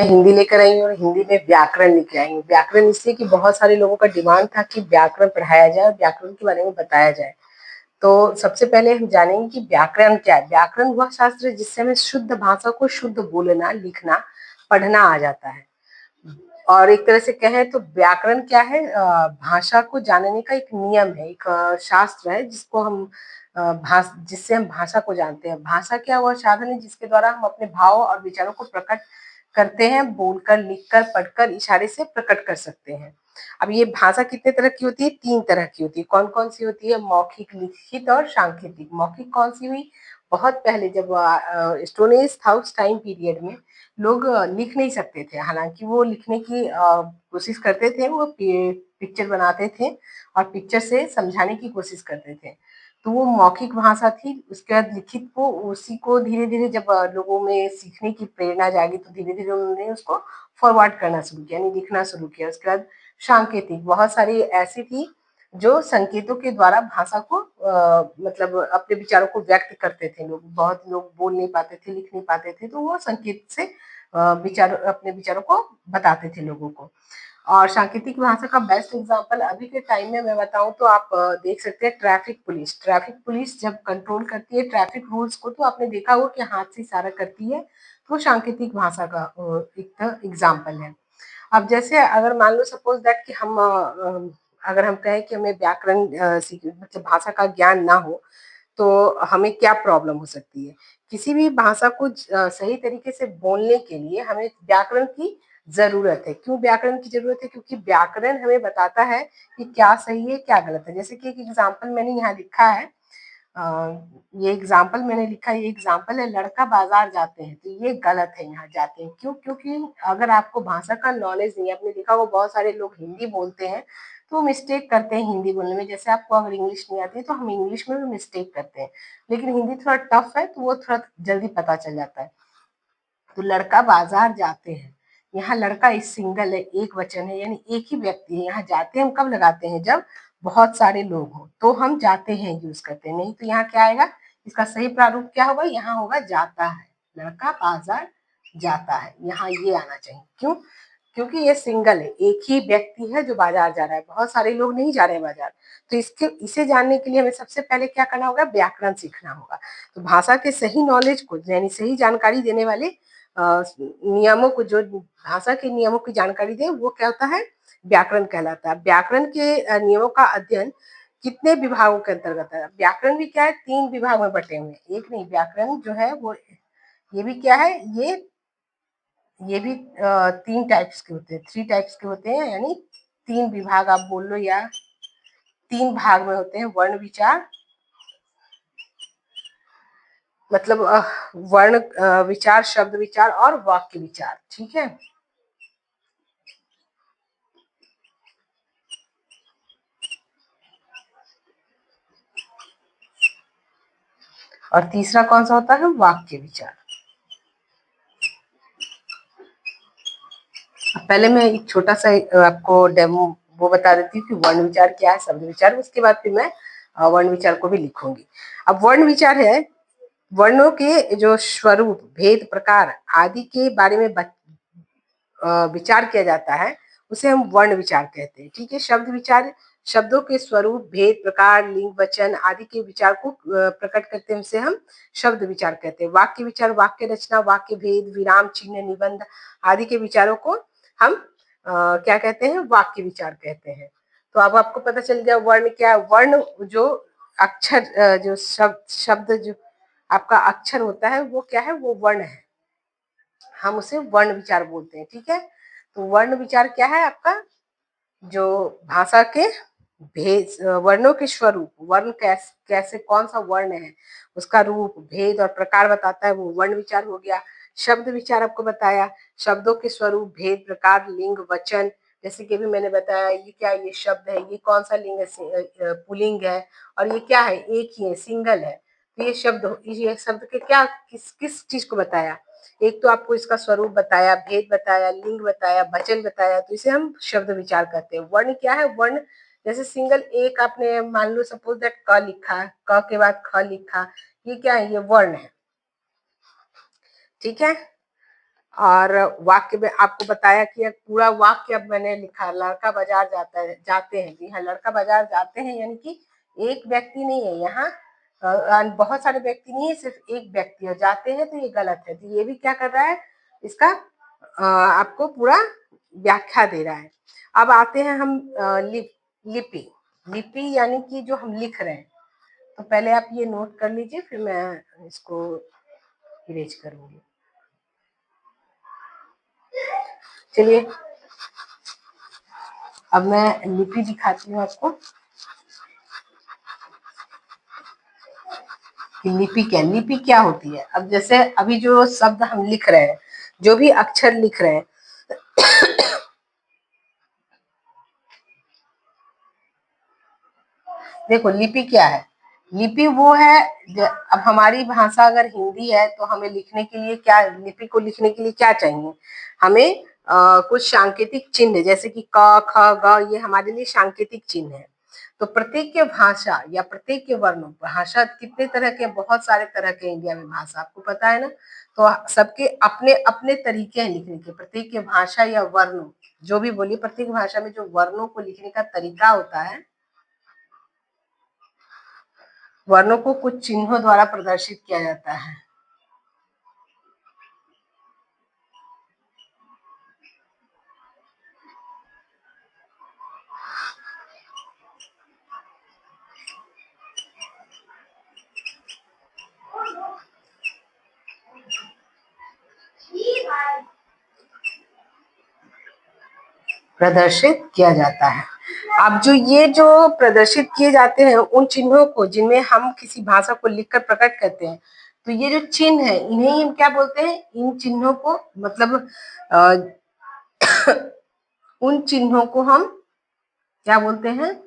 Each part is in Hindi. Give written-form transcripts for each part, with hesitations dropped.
हिंदी लेकर आई हूँ और हिंदी में व्याकरण लेकर आई हूँ। व्याकरण इसलिए कि बहुत सारे लोगों का डिमांड था कि व्याकरण पढ़ाया जाए और व्याकरण के बारे में बताया जाए। तो सबसे पहले हम जानेंगे कि व्याकरण क्या है। व्याकरण वह शास्त्र है जिससे हमें शुद्ध भाषा को शुद्ध बोलना, लिखना, पढ़ना आ जाता है। और एक तरह से कहें तो व्याकरण क्या है, भाषा को जानने का एक नियम है, एक शास्त्र है जिसको हम जिससे हम भाषा को जानते हैं। भाषा क्या वह साधन है जिसके द्वारा हम अपने भाव और विचारों को प्रकट करते हैं, बोलकर, लिखकर, पढ़कर, इशारे से प्रकट कर सकते हैं। अब ये भाषा कितने तरह की होती है? 3 तरह की होती है। कौन-कौन सी होती है? मौखिक, लिखित और सांकेतिक। मौखिक कौन सी हुई? बहुत पहले जब स्टोन एज था उस टाइम पीरियड में लोग लिख नहीं सकते थे, हालांकि वो लिखने की कोशिश करते थे, वो पिक्चर बनाते थे और पिक्चर से समझाने की कोशिश करते थे। तो वो मौखिक भाषा थी। उसके बाद लिखित को, उसी को धीरे धीरे जब लोगों में सीखने की प्रेरणा जागी तो धीरे धीरे उन्होंने उसको फॉरवर्ड करना शुरू किया, यानी लिखना शुरू किया। उसके बाद सांकेतिक, बहुत सारी ऐसी थी जो संकेतों के द्वारा भाषा को मतलब अपने विचारों को व्यक्त करते थे। लोग, बहुत लोग बोल नहीं पाते थे, लिख नहीं पाते थे, तो वो संकेत से विचार, अपने विचारों को बताते थे लोगों को। और सांकेतिक भाषा का बेस्ट एग्जांपल अभी के टाइम में मैं बताऊं तो आप देख सकते हैं ट्रैफिक पुलिस। ट्रैफिक पुलिस जब कंट्रोल करती है ट्रैफिक रूल्स को, तो आपने देखा होगा कि हाथ से इशारा करती है, तो सांकेतिक भाषा का एक एग्जाम्पल है। अब जैसे अगर मान लो सपोज दैट कि हम अगर हम कहें कि हमें व्याकरण मतलब भाषा का ज्ञान ना हो, तो हमें क्या प्रॉब्लम हो सकती है? किसी भी भाषा को सही तरीके से बोलने के लिए हमें व्याकरण की ज़रूरत है। क्यों व्याकरण की ज़रूरत है? क्योंकि व्याकरण हमें बताता है कि क्या सही है, क्या गलत है। जैसे कि एक एग्ज़ाम्पल मैंने यहाँ लिखा है, अ, ये एग्ज़ाम्पल मैंने लिखा है, ये एग्ज़ाम्पल है, लड़का बाज़ार जाते हैं, तो ये गलत है, यहाँ जाते हैं। क्यों? क्योंकि अगर आपको भाषा का नॉलेज नहीं है, आपने देखा होगा बहुत सारे लोग हिंदी बोलते हैं, तो मिस्टेक करते हैं हिंदी बोलने में। जैसे आपको अगर इंग्लिश नहीं आती है, तो हम इंग्लिश में भी मिस्टेक करते हैं, लेकिन हिंदी थोड़ा टफ है, तो वो थोड़ा जल्दी पता चल जाता है। तो लड़का बाजार जाते हैं, यहाँ लड़का इस सिंगल है, एक वचन है, यानी एक ही व्यक्ति है। यहाँ जाते हैं हम कब लगाते हैं? जब बहुत सारे लोग हो, तो हम जाते हैं यूज करते हैं। नहीं तो यहाँ क्या आएगा? इसका सही प्रारूप क्या होगा? यहाँ होगा जाता है, लड़का बाजार जाता है, यहाँ ये आना चाहिए। क्यों? क्योंकि ये सिंगल है, एक ही व्यक्ति है जो बाजार जा रहा है, बहुत सारे लोग नहीं जा रहे हैं बाजार। तो इसे जानने के लिए हमें सबसे पहले क्या करना होगा? व्याकरण सीखना होगा। तो भाषा के सही नॉलेज को, यानी सही जानकारी देने वाले नियमों को, जो भाषा के नियमों की जानकारी दे, वो क्या होता है? व्याकरण कहलाता है। व्याकरण के नियमों का अध्ययन कितने विभागों के अंतर्गत है? व्याकरण भी क्या है? 3 विभाग में बटे हुए हैं। एक नहीं, व्याकरण जो है वो, ये भी क्या है? ये भी 3 टाइप्स के होते हैं, 3 टाइप्स के होते हैं, यानी 3 विभाग आप बोल लो, या 3 भाग में होते हैं। वर्ण विचार, मतलब वर्ण विचार, शब्द विचार और वाक्य विचार। ठीक है। और तीसरा कौन सा होता है? वाक्य विचार। पहले मैं एक छोटा सा आपको डेमो वो बता देती हूँ कि वर्ण विचार क्या है, शब्द विचार। उसके बाद फिर मैं वर्ण विचार को भी लिखूंगी। अब वर्ण विचार है, वर्णों के जो स्वरूप, भेद, प्रकार आदि के बारे में विचार किया जाता है, उसे हम वर्ण विचार कहते हैं। ठीक है। शब्द विचार, शब्दों के स्वरूप, भेद, प्रकार, लिंग, वचन आदि के विचार को प्रकट करते हैं, उसे हम शब्द विचार कहते हैं। वाक्य विचार, वाक्य रचना, वाक्य भेद, विराम चिन्ह, निबंध आदि के विचारों को हम क्या कहते हैं? वाक्य विचार कहते हैं। तो अब आपको पता चल गया वर्ण क्या है। वर्ण जो अक्षर, जो शब्द जो आपका अक्षर होता है, वो क्या है? वो वर्ण है, हम उसे वर्ण विचार बोलते हैं। ठीक है। तो वर्ण विचार क्या है आपका? जो भाषा के भेद, वर्णों के स्वरूप, वर्ण कैसे कौन सा वर्ण है, उसका रूप, भेद और प्रकार बताता है, वो वर्ण विचार हो गया। शब्द विचार आपको बताया, शब्दों के स्वरूप, भेद, प्रकार, लिंग, वचन। जैसे कि अभी मैंने बताया, ये क्या है? ये शब्द है, ये कौन सा लिंग है? पुल्लिंग है। और ये क्या है? एक ही है, सिंगल है। तो ये शब्द के क्या, किस किस चीज को बताया? एक तो आपको इसका स्वरूप बताया, भेद बताया, लिंग बताया, वचन बताया, तो इसे हम शब्द विचार कहते हैं। वर्ण क्या है? वर्ण जैसे सिंगल एक आपने मान लो सपोज दैट क लिखा, क के बाद ख लिखा, ये क्या है? ये वर्ण है। ठीक है। और वाक्य में आपको बताया कि एक पूरा वाक्य अब मैंने लिखा, लड़का बाजार जाते हैं। जी हाँ, लड़का बाजार जाते हैं यानी कि एक व्यक्ति नहीं है यहाँ, बहुत सारे व्यक्ति नहीं है, सिर्फ एक व्यक्ति है। जाते हैं तो ये गलत है, तो ये भी क्या कर रहा है, इसका आपको पूरा व्याख्या दे रहा है। अब आते हैं हम लिपि। लिपि यानी कि जो हम लिख रहे हैं, तो पहले आप ये नोट कर लीजिए, फिर मैं इसको इरेज करूंगी। चलिए अब मैं लिपि दिखाती हूँ आपको कि लिपि क्या होती है। अब जैसे अभी जो शब्द हम लिख रहे हैं, जो भी अक्षर लिख रहे हैं, देखो लिपि क्या है। लिपि वो है, अब हमारी भाषा अगर हिंदी है तो हमें लिखने के लिए क्या, लिपि को लिखने के लिए क्या चाहिए, हमें कुछ सांकेतिक चिन्ह, जैसे कि क ख ग, ये हमारे लिए सांकेतिक चिन्ह है। तो प्रत्येक के भाषा या प्रत्येक के वर्ण, भाषा कितने तरह के, बहुत सारे तरह के इंडिया में भाषा, आपको पता है ना। तो सबके अपने अपने तरीके हैं लिखने के। प्रत्येक के भाषा या वर्ण, जो भी बोलिए, प्रत्येक भाषा में जो वर्णों को लिखने का तरीका होता है, वर्णों को कुछ चिन्हों द्वारा प्रदर्शित किया जाता है। प्रदर्शित किया जाता है। अब जो प्रदर्शित किए जाते हैं, उन चिन्हों को जिनमें हम किसी भाषा को लिखकर प्रकट करते हैं, तो ये जो चिन्ह है, इन्हें हम क्या बोलते हैं, इन चिन्हों को, मतलब उन चिन्हों को हम क्या बोलते हैं,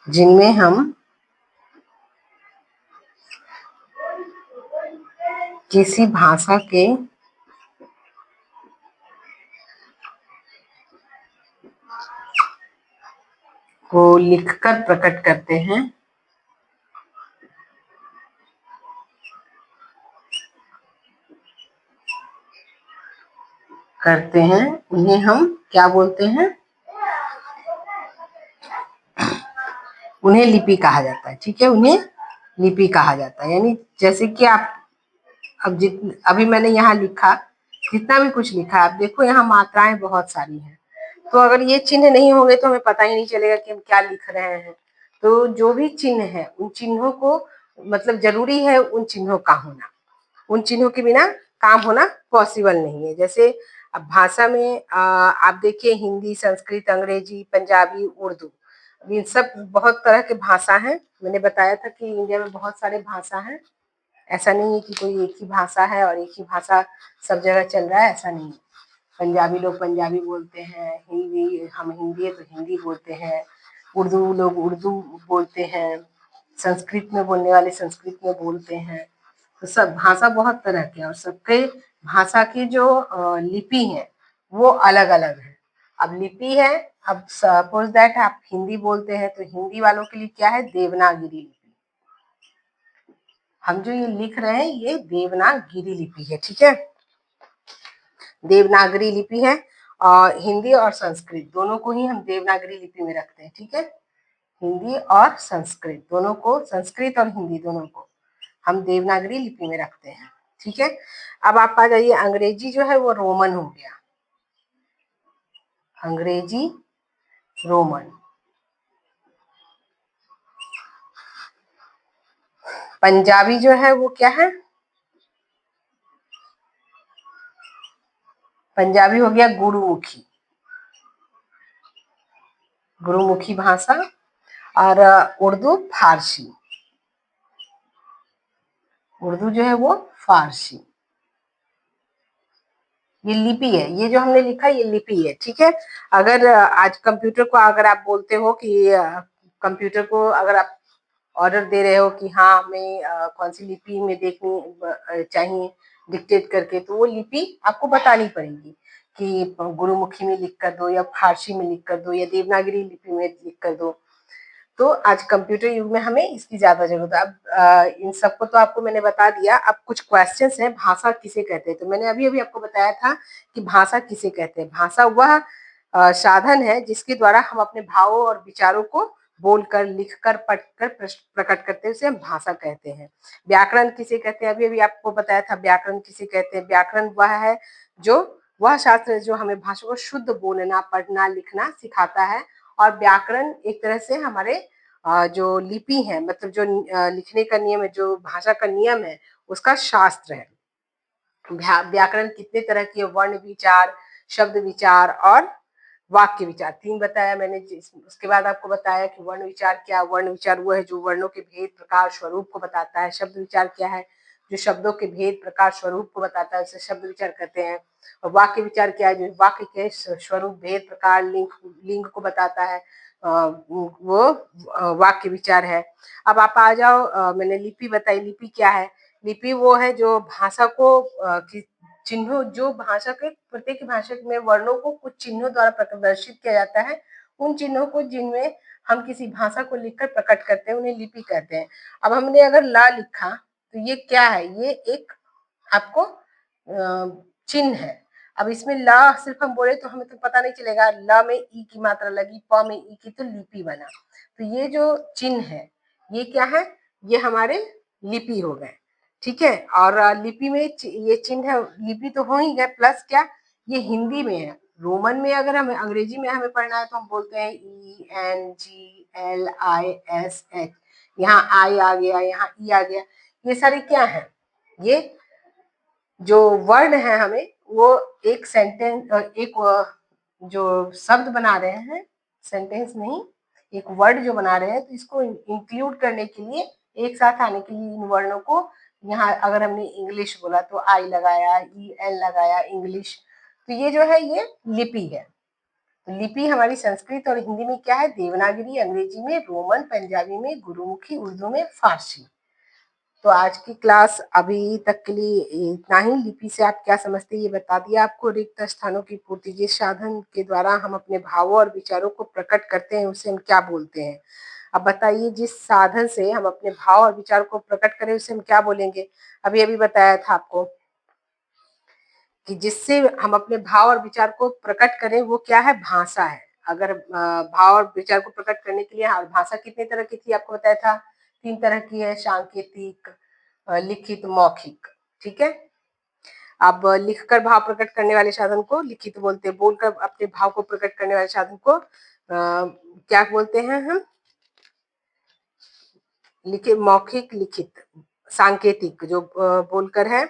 जिनमें हम किसी भाषा के को लिखकर प्रकट करते हैं, उन्हें हम क्या बोलते हैं, उन्हें लिपि कहा जाता है। ठीक है, उन्हें लिपि कहा जाता है। यानी जैसे कि आप अब अभी मैंने यहाँ लिखा, जितना भी कुछ लिखा, आप देखो यहाँ मात्राएं बहुत सारी हैं। तो अगर ये चिन्ह नहीं होंगे तो हमें पता ही नहीं चलेगा कि हम क्या लिख रहे हैं। तो जो भी चिन्ह है, उन चिन्हों को, मतलब जरूरी है उन चिन्हों का होना, उन चिन्हों के बिना काम होना पॉसिबल नहीं है। जैसे अब भाषा में आप देखिए, हिंदी, संस्कृत, अंग्रेजी, पंजाबी, उर्दू, इन सब बहुत तरह के भाषा हैं। मैंने बताया था कि इंडिया में बहुत सारे भाषा हैं। ऐसा नहीं है कि कोई एक ही भाषा है और एक ही भाषा सब जगह चल रहा है, ऐसा नहीं है। पंजाबी लोग पंजाबी बोलते हैं, हिंदी, हम हिंदी है तो हिंदी बोलते हैं, उर्दू लोग उर्दू बोलते हैं, संस्कृत में बोलने वाले संस्कृत में बोलते हैं। तो सब भाषा बहुत तरह के हैं, और सबके भाषा की जो लिपि है वो अलग अलग है। अब लिपि है, अब सपोज दैट आप हिंदी बोलते हैं, तो हिंदी वालों के लिए क्या है, देवनागरी लिपि। हम जो ये लिख रहे हैं ये देवनागरी लिपि है। ठीक है, देवनागरी लिपि है, और हिंदी और संस्कृत दोनों को ही हम देवनागरी लिपि में रखते हैं। ठीक है, हिंदी और संस्कृत दोनों को, संस्कृत और हिंदी दोनों को हम देवनागरी लिपि में रखते हैं। ठीक है, अब आप आ जाइए, अंग्रेजी जो है वो रोमन हो गया, अंग्रेजी रोमन। पंजाबी जो है वो क्या है, पंजाबी हो गया गुरुमुखी, गुरुमुखी भाषा। और उर्दू फारसी, उर्दू जो है वो फारसी। ये लिपि है, ये जो हमने लिखा ये लिपि है। ठीक है, अगर आज कंप्यूटर को अगर आप बोलते हो कि कंप्यूटर को अगर आप ऑर्डर दे रहे हो कि हाँ हमें कौन सी लिपि में देखनी चाहिए डिक्टेट करके, तो वो लिपि आपको बतानी पड़ेगी कि गुरुमुखी में लिख कर दो या फारसी में लिख कर दो या देवनागरी लिपि में लिख कर दो। तो आज कंप्यूटर युग में हमें इसकी ज्यादा जरूरत है। अब इन सबको तो आपको मैंने बता दिया। अब कुछ क्वेश्चंस हैं, भाषा किसे कहते हैं। तो मैंने अभी अभी आपको बताया था कि भाषा किसे कहते हैं। भाषा वह साधन है जिसके द्वारा हम अपने भावों और विचारों को बोलकर, लिखकर, पढ़कर प्रकट करते हैं, उसे हम भाषा कहते हैं। व्याकरण किसे कहते हैं, अभी अभी आपको बताया था व्याकरण किसे कहते हैं। व्याकरण वह है जो वह शास्त्र है जो हमें भाषा को शुद्ध बोलना, पढ़ना, लिखना सिखाता है। और व्याकरण एक तरह से हमारे जो लिपि है, मतलब जो लिखने का नियम है, जो भाषा का नियम है, उसका शास्त्र है। व्याकरण कितने तरह के, वर्ण विचार, शब्द विचार और वाक्य विचार, 3 बताया मैंने। उसके बाद आपको बताया कि वर्ण विचार क्या। वर्ण विचार वो है जो वर्णों के भेद, प्रकार, स्वरूप को बताता है। शब्द विचार क्या है, जो शब्दों के भेद, प्रकार, स्वरूप को बताता है, उसे शब्द विचार कहते हैं। और वाक्य विचार क्या है, जो वाक्य के स्वरूप, भेद, प्रकार, लिंग को बताता है, वो वाक्य विचार है। अब आप आ जाओ, मैंने लिपि बताई। लिपि क्या है, लिपि वो है जो भाषा को चिन्हों, जो भाषा के प्रत्येक भाषा में वर्णों को कुछ चिन्हों द्वारा प्रदर्शित किया जाता है, उन चिन्हों को जिनमें हम किसी भाषा को लिखकर प्रकट करते हैं, उन्हें लिपि कहते हैं। अब हमने अगर ला लिखा तो ये क्या है, ये एक आपको चिन्ह है। अब इसमें ला सिर्फ हम बोले तो हमें तो पता नहीं चलेगा। ल में ई की मात्रा लगी, प में ई की, तो लिपि बना। तो ये जो चिन्ह है ये क्या है, ये हमारे लिपि हो गए। ठीक है। और लिपि में ये चिन्ह है, लिपि तो हो ही गए, प्लस क्या, ये हिंदी में है। रोमन में अगर हमें, अंग्रेजी में हमें पढ़ना है तो हम बोलते हैं ENGLISH। यहाँ आई आ गया, यहाँ ई आ गया। ये सारे क्या है, ये जो वर्ण है हमें वो एक सेंटेंस, एक जो शब्द बना रहे हैं, सेंटेंस नहीं, एक वर्ड जो बना रहे हैं, तो इसको इंक्लूड करने के लिए, एक साथ आने के लिए इन वर्णों को, यहाँ अगर हमने इंग्लिश बोला तो आई लगाया, EL लगाया, इंग्लिश। तो ये जो है ये लिपि है। तो लिपि हमारी संस्कृत और हिंदी में क्या है, देवनागरी, अंग्रेजी में रोमन, पंजाबी में गुरुमुखी, उर्दू में फारसी। तो आज की क्लास अभी तक के लिए इतना ही। लिपि से आप क्या समझते हैं ये बता दिया आपको। रिक्त स्थानों की पूर्ति, जिस साधन के द्वारा हम अपने भावों और विचारों को प्रकट करते हैं उसे हम क्या बोलते हैं। अब बताइए, जिस साधन से हम अपने भाव और विचार को प्रकट करें उसे हम क्या बोलेंगे। अभी अभी बताया था आपको कि जिससे हम अपने भाव और विचार को प्रकट करें वो क्या है, भाषा है। अगर भाव और विचार को प्रकट करने के लिए भाषा कितने तरह की थी आपको बताया था, 3 तरह की है, सांकेतिक, लिखित, मौखिक। ठीक है। अब लिखकर भाव प्रकट करने वाले साधन को लिखित बोलते हैं। बोलकर अपने भाव को प्रकट करने वाले साधन को क्या बोलते हैं हम, लिखित, मौखिक, लिखित, सांकेतिक जो बोलकर है।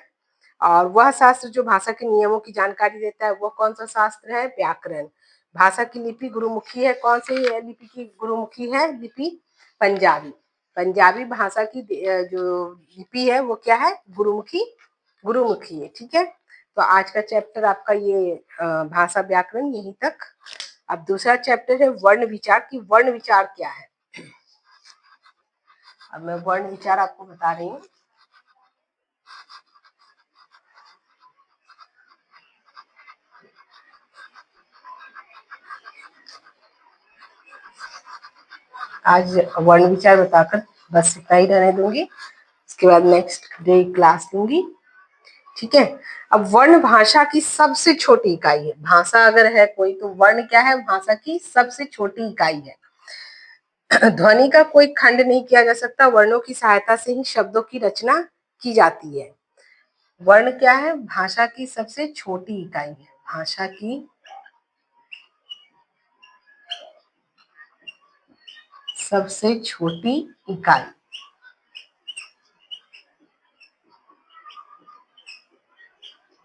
और वह शास्त्र जो भाषा के नियमों की जानकारी देता है वो कौन सा शास्त्र है, व्याकरण। भाषा की लिपि गुरुमुखी है, कौन सी लिपि की गुरुमुखी है, लिपि पंजाबी। पंजाबी भाषा की जो लिपि है वो क्या है, गुरुमुखी, गुरुमुखी है। ठीक है। तो आज का चैप्टर आपका ये भाषा व्याकरण यहीं तक। अब दूसरा चैप्टर है वर्ण विचार की वर्ण विचार क्या है। अब मैं वर्ण विचार आपको बता रही हूँ। आज वर्ण विचार बताकर बस इतना ही रहने दूंगी, इसके बाद नेक्स्ट डे क्लास लूंगी। ठीक है। अब वर्ण भाषा की सबसे छोटी इकाई है। भाषा अगर है कोई तो वर्ण क्या है, भाषा की सबसे छोटी इकाई है। ध्वनि का कोई खंड नहीं किया जा सकता, वर्णों की सहायता से ही शब्दों की रचना की जाती है। वर्ण क्या है, भाषा की सबसे छोटी इकाई है। भाषा की सबसे छोटी इकाई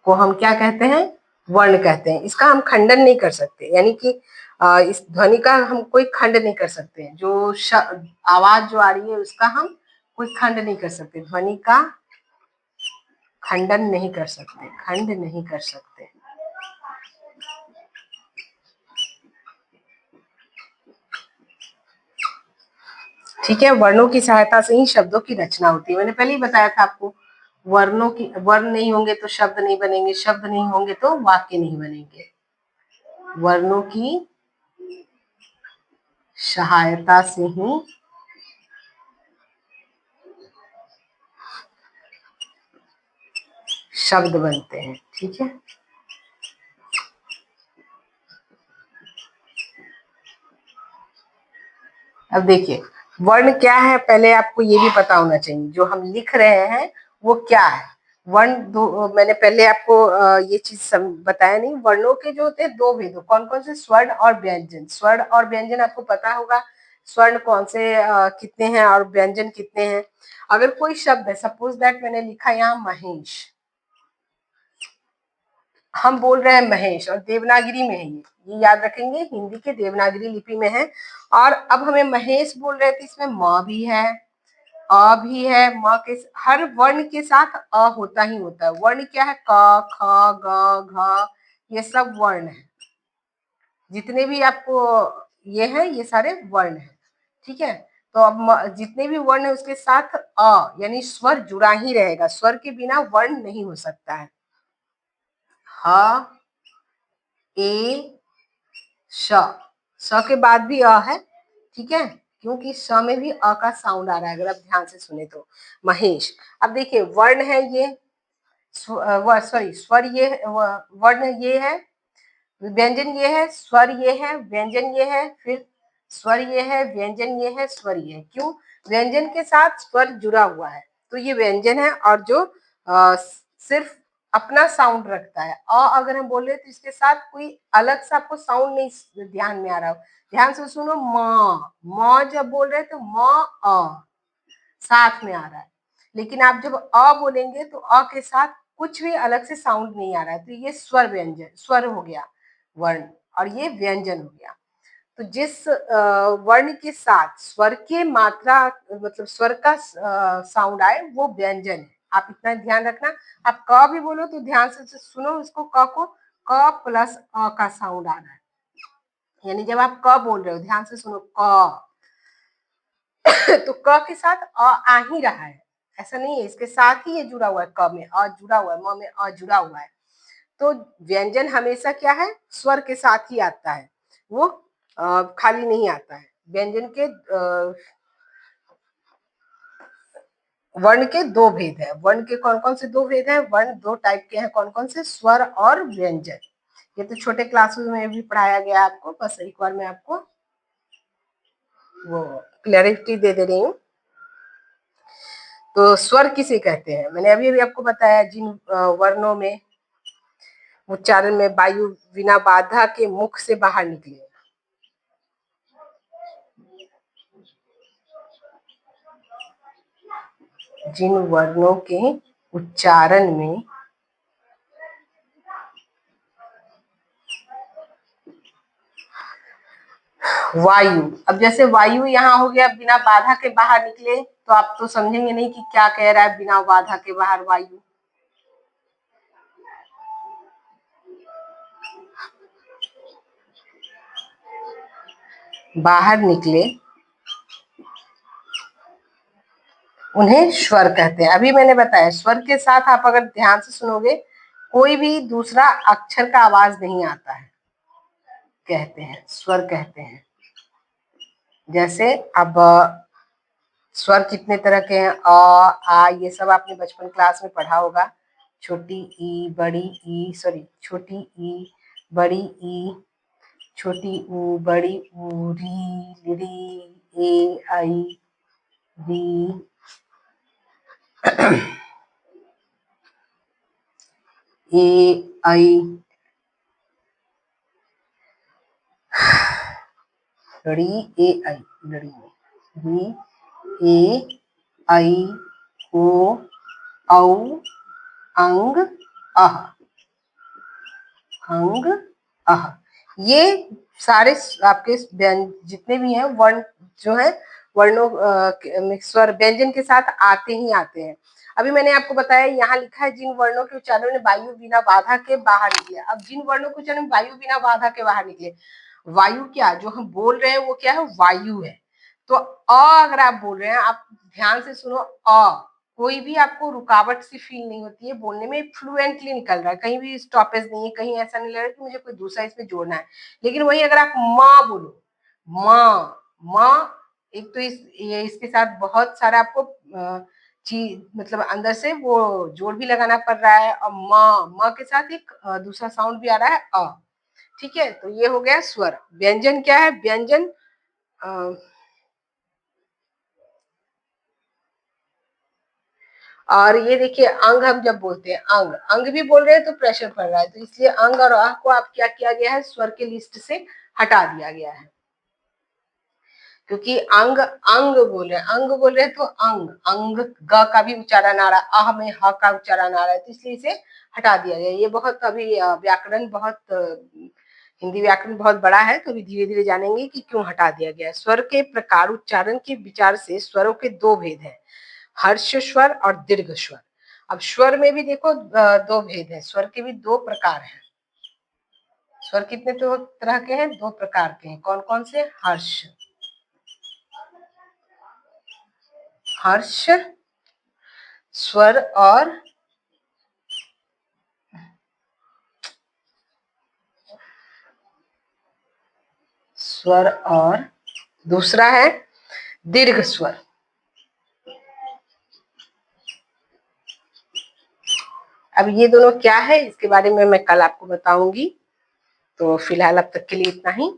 को हम क्या कहते हैं, वर्ण कहते हैं। इसका हम खंडन नहीं कर सकते, यानी कि इस ध्वनि का हम कोई खंड नहीं कर सकते। जो आवाज जो आ रही है उसका हम कोई खंड नहीं कर सकते, ध्वनि का खंडन नहीं कर सकते, खंड नहीं कर सकते। ठीक है। वर्णों की सहायता से ही शब्दों की रचना होती है। मैंने पहले ही बताया था आपको, वर्णों की, वर्ण नहीं होंगे तो शब्द नहीं बनेंगे, शब्द नहीं होंगे तो वाक्य नहीं बनेंगे। वर्णों की सहायता से ही शब्द बनते हैं। ठीक है, अब देखिए वर्ण क्या है, पहले आपको ये भी पता होना चाहिए जो हम लिख रहे हैं वो क्या है। वर्ण दो, मैंने पहले आपको ये चीज बताया नहीं। वर्णों के जो होते हैं दो भेद, कौन कौन से, स्वर्ण और व्यंजन। स्वर्ण और व्यंजन आपको पता होगा, स्वर्ण कौन से कितने हैं और व्यंजन कितने हैं। अगर कोई शब्द है, सपोज दैट मैंने लिखा यहाँ महेश, हम बोल रहे हैं महेश और देवनागरी में है, ये याद रखेंगे, हिंदी के देवनागरी लिपि में है। और अब हमें महेश बोल रहे थे, इसमें म भी है, अ भी है। म के हर वर्ण के साथ अ होता ही होता है। वर्ण क्या है, क ख ग घ, ये सब वर्ण है। जितने भी आपको ये है, ये सारे वर्ण है। ठीक है, तो अब जितने भी वर्ण है उसके साथ अ यानी स्वर जुड़ा ही रहेगा, स्वर के बिना वर्ण नहीं हो सकता है। ह ए श, स के बाद भी अ है। ठीक है, क्योंकि स में भी अ का साउंड आ रहा है, अगर आप ध्यान से सुने तो। महेश, अब देखिए वर्ण है ये, सॉरी स्वर ये, वर्ण ये है, व्यंजन ये है, स्वर ये है, व्यंजन ये है, फिर स्वर ये है, व्यंजन ये है, स्वर ये है। क्यों, व्यंजन के साथ स्वर जुड़ा हुआ है, तो ये व्यंजन है। और जो सिर्फ अपना साउंड रखता है, अ अगर हम बोल रहे तो इसके साथ कोई अलग सा आपको साउंड नहीं ध्यान में आ रहा हो, ध्यान से सुनो। म जब बोल रहे तो म अ साथ में आ रहा है, लेकिन आप जब अ बोलेंगे तो अ के साथ कुछ भी अलग से साउंड नहीं आ रहा है, तो ये स्वर व्यंजन, स्वर हो गया वर्ण, और ये व्यंजन हो गया। तो जिस वर्ण के साथ स्वर के मात्रा, मतलब स्वर का साउंड आए, वो व्यंजन है। आप इतना ध्यान रखना। आप क भी बोलो तो ध्यान से सुनो इसको, क को क प्लस अ का साउंड आ रहा है, यानी जब आप क बोल रहे हो ध्यान से सुनो, क तो क के साथ अ आ ही रहा है, ऐसा नहीं है, इसके साथ ही ये जुड़ा हुआ है, क में अ जुड़ा हुआ है, म में अ जुड़ा हुआ है। तो व्यंजन हमेशा क्या है, स्वर के साथ ही आता है, वो खाली नहीं आता है। व्यंजन के वर्ण के दो भेद है। वर्ण के कौन कौन से दो भेद है, वर्ण दो टाइप के हैं, कौन कौन से, स्वर और व्यंजन। ये तो छोटे क्लासेस में भी पढ़ाया गया आपको, बस एक बार मैं आपको वो क्लैरिटी दे रही हूँ। तो स्वर किसे कहते हैं, मैंने अभी अभी आपको बताया, जिन वर्णों में उच्चारण में वायु बिना बाधा के मुख से बाहर निकले। जिन वर्णों के उच्चारण में वायु, अब जैसे वायु यहाँ हो गया बिना बाधा के बाहर निकले, तो आप तो समझेंगे नहीं कि क्या कह रहा है बिना बाधा के बाहर वायु। बाहर निकले, उन्हें स्वर कहते हैं। अभी मैंने बताया स्वर के साथ आप अगर ध्यान से सुनोगे, कोई भी दूसरा अक्षर का आवाज नहीं आता है, कहते हैं स्वर कहते हैं। जैसे अब स्वर कितने तरह के हैं, अ आ, ये सब आपने बचपन क्लास में पढ़ा होगा। छोटी ई, बड़ी ई, सॉरी छोटी ई, बड़ी ई, छोटी ऊ, बड़ी ऊ, री, री, ए, आई, बी, ए, आई, री, ए, आई, लड़ी, री, ए, आई, ओ, औ, अंग, अह, अंग, अह। ये सारे आपके जितने भी हैं वर्ण, जो है वर्णों स्वर व्यंजन के साथ आते ही आते हैं। अभी मैंने आपको बताया यहाँ लिखा है, जिन वर्णों के उच्चारण में वायु बिना बाधा के बाहर निकले। अब जिन वर्णों के उच्चारण में वायु बिना बाधा के बाहर निकले, वायु क्या, जो हम बोल रहे हैं वो क्या है, वायु है। तो अ अगर आप बोल रहे हैं, आप ध्यान से सुनो, अ कोई भी आपको रुकावट सी फील नहीं होती है, बोलने में फ्लुएंटली निकल रहा है, कहीं भी स्टॉपेज नहीं है, कहीं ऐसा नहीं लग रहा है कि मुझे कोई दूसरा इसमें जोड़ना है। लेकिन वहीं अगर आप माँ बोलो, माँ, माँ, एक तो ये इसके साथ बहुत सारा आपको चीज मतलब अंदर से वो जोड़ भी लगाना पड़ रहा है, और माँ, माँ के साथ एक दूसरा साउंड भी आ रहा है ठीक है। तो ये हो गया स्वर। व्यंजन क्या है? व्यंजन और ये देखिए अंग, हम जब बोलते हैं अंग, अंग भी बोल रहे हैं तो प्रेशर पड़ रहा है, तो इसलिए अंग और आह को आप क्या किया गया है, स्वर के लिस्ट से हटा दिया गया है। क्योंकि अंग अंग बोल रहे हैं, अंग बोल रहे हैं तो अंग, अंग ग का भी उच्चारण आ रहा है, आह में ह का उच्चारण आ रहा है, तो इसलिए इसे हटा दिया गया। ये बहुत अभी व्याकरण बहुत हिंदी व्याकरण बहुत बड़ा है, तो अभी धीरे धीरे जानेंगे कि क्यों हटा दिया गया। स्वर के प्रकार उच्चारण के विचार से स्वरों के दो भेद हैं, हर्ष स्वर और दीर्घ स्वर। अब स्वर में भी देखो दो भेद है, स्वर के भी दो प्रकार हैं। स्वर कितने तो तरह के हैं? दो प्रकार के हैं। कौन कौन से? हर्ष, हर्ष स्वर और स्वर, और दूसरा है दीर्घ स्वर। अब ये दोनों क्या है इसके बारे में मैं कल आपको बताऊंगी। तो फिलहाल अब तक के लिए इतना ही।